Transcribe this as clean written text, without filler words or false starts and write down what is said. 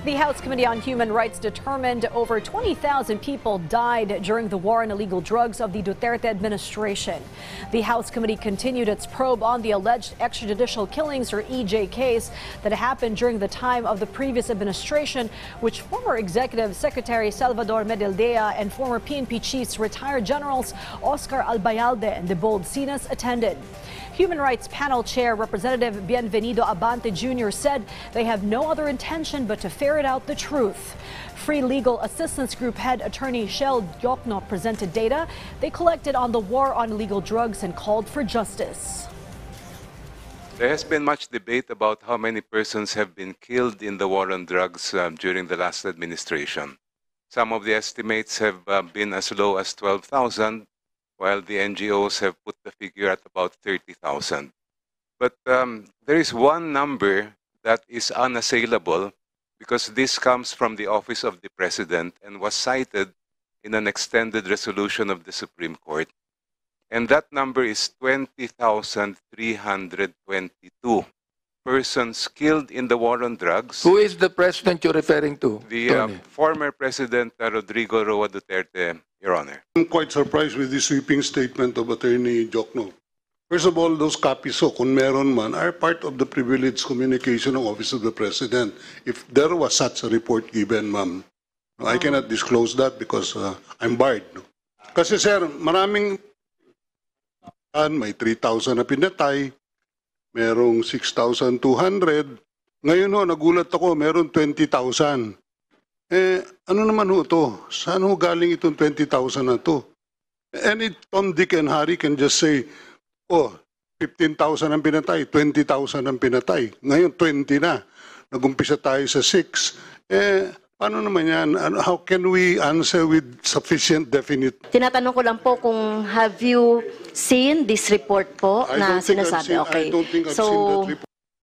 The House Committee on Human Rights determined over 20,000 people died during the war on illegal drugs of the Duterte administration. The House Committee continued its probe on the alleged extrajudicial killings, or EJKs, that happened during the time of the previous administration, which former Executive Secretary Salvador Medaldea and former PNP chiefs retired generals Oscar Albayalde and Debold Sinas attended. Human Rights Panel Chair Representative Bienvenido Abante Jr. said they have no other intention but to ferret out the truth. Free Legal Assistance Group head attorney Shell Diokno presented data they collected on the war on illegal drugs and called for justice. There has been much debate about how many persons have been killed in the war on drugs during the last administration. Some of the estimates have been as low as 12,000. While the NGOs have put the figure at about 30,000. But there is one number that is unassailable because this comes from the Office of the President and was cited in an extended resolution of the Supreme Court. And that number is 20,322 persons killed in the war on drugs. Who is the president you're referring to? The former President Rodrigo Roa Duterte, Your Honor. I'm quite surprised with the sweeping statement of Attorney Diokno. First of all, those copies, so kung meron man, are part of the privileged communication of Office of the President. If there was such a report given, ma'am, I cannot disclose that because I'm barred. No? Kasi sir, maraming may 3,000 na pinatay, merong 6,200. Ngayon ho, nagulat ako, meron 20,000. Ano naman ho ito? Saan ho galing itong 20,000 na ito? Any Tom, Dick, and Harry can just say, oh, 15,000 ang pinatay, 20,000 ang pinatay. Ngayon, 20 na. Nagumpisa tayo sa 6. Paano naman yan? How can we answer with sufficient definite? Tinatanong ko lang po kung have you seen this report po na sinasabi? Okay. I don't think I've seen that report.